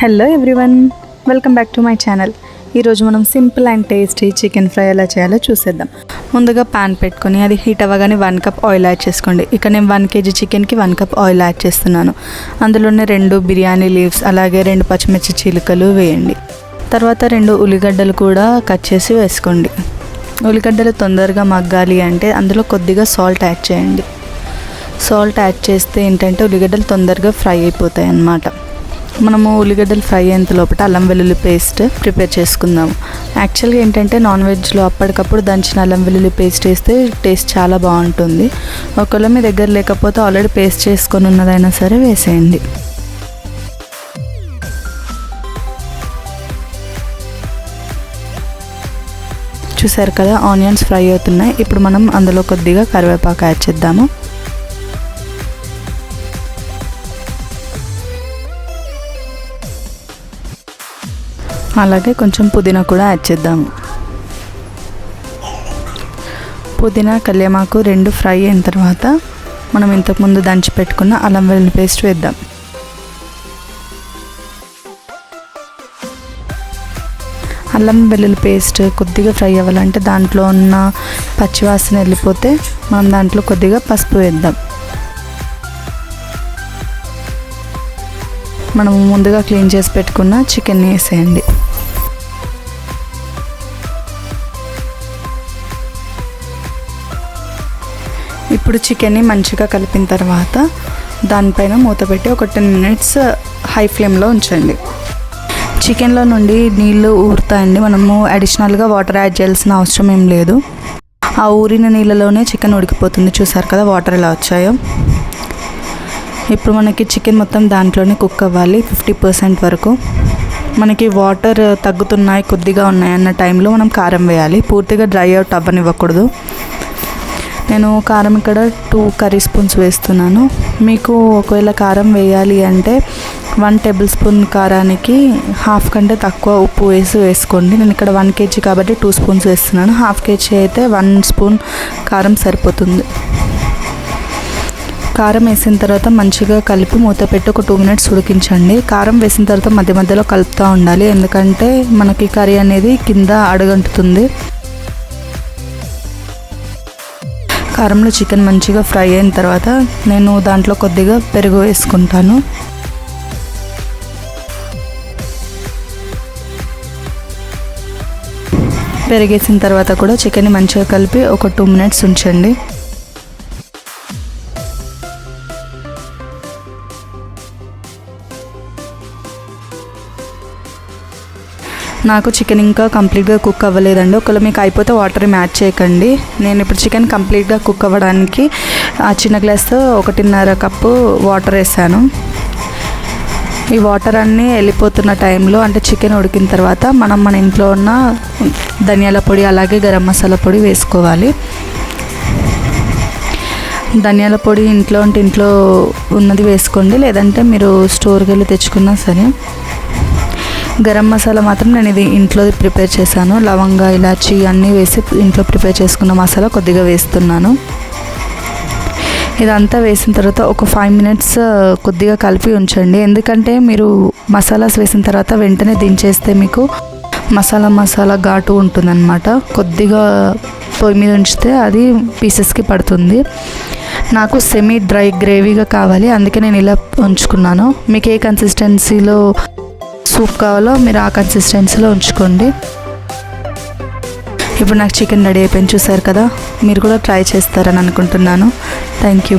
Hello everyone, welcome back to my channel. ఈరోజు మనం simple and tasty chicken fry ఎలా చేయాలో చూసేద్దాం. ముందుగా ప్యాన్ పెట్టుకొని అది హీట్ అవ్వగానే 1 కప్ ఆయిల్ యాడ్ చేసుకోండి. ఇక నేను 1 kg చికెన్కి 1 కప్ ఆయిల్ యాడ్ చేస్తున్నాను. అందులోనే 2 బిర్యానీ లీవ్స్ అలాగే 2 పచ్చిమిర్చి చీలికలు వేయండి. తర్వాత 2 ఉల్లిగడ్డలు కూడా కట్ చేసి వేసుకోండి. ఉల్లిగడ్డలు తొందరగా మగ్గాలి అంటే అందులో కొద్దిగా సాల్ట్ యాడ్ చేయండి. సాల్ట్ యాడ్ చేస్తే ఏంటంటే ఉల్లిగడ్డలు తొందరగా ఫ్రై అయిపోతాయి అన్నమాట. మనము ఉల్లిగడ్డలు ఫ్రై అయ్యేంత లోపల అల్లం వెల్లుల్లి పేస్ట్ ప్రిపేర్ చేసుకుందాము. యాక్చువల్గా ఏంటంటే నాన్ వెజ్లో అప్పటికప్పుడు దంచిన అల్లం వెల్లుల్లి పేస్ట్ వేస్తే టేస్ట్ చాలా బాగుంటుంది. ఒకవేళ మీ దగ్గర లేకపోతే ఆల్రెడీ పేస్ట్ చేసుకొని ఉన్నదైనా సరే వేసేయండి. చూసారు కదా, ఆనియన్స్ ఫ్రై అవుతున్నాయి. ఇప్పుడు మనం అందులో కొద్దిగా కరివేపాకు యాడ్ చేద్దాము. అలాగే కొంచెం పుదీనా కూడా యాడ్ చేద్దాము. పుదీనా కల్యమాకు 2 ఫ్రై అయిన తర్వాత మనం ఇంతకుముందు దంచి పెట్టుకున్న అల్లం వెల్లుల్లి పేస్ట్ వేద్దాం. అల్లం వెల్లుల్లి పేస్ట్ కొద్దిగా ఫ్రై అవ్వాలంటే దాంట్లో ఉన్న పచ్చివాసన వెళ్ళిపోతే మనం దాంట్లో కొద్దిగా పసుపు వేద్దాం. మనం ముందుగా క్లీన్ చేసి పెట్టుకున్న చికెన్ని వేసేయండి. ఇప్పుడు చికెన్ని మంచిగా కలిపిన తర్వాత దానిపైన మూత పెట్టి ఒక 10 minutes హై ఫ్లేమ్లో ఉంచండి. చికెన్లో నుండి నీళ్ళు ఊరుతాయండి. మనము అడిషనల్గా వాటర్ యాడ్ చేయాల్సిన అవసరం ఏం లేదు. ఆ ఊరిన నీళ్ళలోనే చికెన్ ఉడికిపోతుంది. చూసారు కదా వాటర్ ఎలా వచ్చాయో. ఇప్పుడు మనకి చికెన్ మొత్తం దాంట్లోనే కుక్ అవ్వాలి 50% వరకు. మనకి వాటర్ తగ్గుతున్నాయి, కొద్దిగా ఉన్నాయి అన్న టైంలో మనం కారం వేయాలి. పూర్తిగా డ్రై అవుట్ అవ్వనివ్వకూడదు. నేను కారం ఇక్కడ 2 curry spoons వేస్తున్నాను. మీకు ఒకవేళ కారం వేయాలి అంటే 1 tablespoon కారానికి 1/2 కంటే తక్కువ ఉప్పు వేసుకోండి. నేను ఇక్కడ 1 kg కాబట్టి 2 spoons వేస్తున్నాను. 1/2 kg అయితే 1 spoon కారం సరిపోతుంది. కారం వేసిన తర్వాత మంచిగా కలిపి మూత పెట్టి ఒక 2 minutes ఉడికించండి. కారం వేసిన తర్వాత మధ్య మధ్యలో కలుపుతూ ఉండాలి, ఎందుకంటే మనకి కర్రీ అనేది కింద అడుగంటుతుంది. కారంలో చికెన్ మంచిగా ఫ్రై అయిన తర్వాత నేను దాంట్లో కొద్దిగా పెరుగు వేసుకుంటాను. పెరిగేసిన తర్వాత కూడా చికెన్ని మంచిగా కలిపి ఒక 2 minutes ఉంచండి. నాకు చికెన్ ఇంకా కంప్లీట్గా కుక్ అవ్వలేదండి. ఒకవేళ మీకు అయిపోతే వాటర్ మ్యాచ్ చేయకండి. నేను ఇప్పుడు చికెన్ కంప్లీట్గా కుక్ అవ్వడానికి ఆ చిన్న గ్లాస్తో 1.5 కప్పు వాటర్ వేసాను. ఈ వాటర్ అన్నీ వెళ్ళిపోతున్న టైంలో అంటే చికెన్ ఉడికిన తర్వాత మనం మన ఇంట్లో ఉన్న ధనియాల పొడి అలాగే గరం మసాలా పొడి వేసుకోవాలి. ధనియాల పొడి ఇంట్లో ఉంటే ఇంట్లో ఉన్నది వేసుకోండి, లేదంటే మీరు స్టోర్కి వెళ్ళి తెచ్చుకున్నా సరే. గరం మసాలా మాత్రం నేను ఇది ఇంట్లో ప్రిపేర్ చేశాను. లవంగా, ఇలాచి అన్నీ వేసి ఇంట్లో ప్రిపేర్ చేసుకున్న మసాలా కొద్దిగా వేస్తున్నాను. ఇదంతా వేసిన తర్వాత ఒక 5 minutes కొద్దిగా కలిపి ఉంచండి. ఎందుకంటే మీరు మసాలాస్ వేసిన తర్వాత వెంటనే దించేస్తే మీకు మసాలా ఘాటు ఉంటుందన్నమాట. కొద్దిగా పొయ్యి మీద ఉంచితే అది పీసెస్కి పడుతుంది. నాకు సెమీ డ్రై గ్రేవీగా కావాలి, అందుకే నేను ఇలా ఉంచుకున్నాను. మీకు ఏ కన్సిస్టెన్సీలో సూప్ కావాలో మీరు ఆ కన్సిస్టెన్సీలో ఉంచుకోండి. ఇప్పుడు నాకు చికెన్ రెడీ అయిపోయింది. చూసారు కదా, మీరు కూడా ట్రై చేస్తారని అనుకుంటున్నాను. Thank you.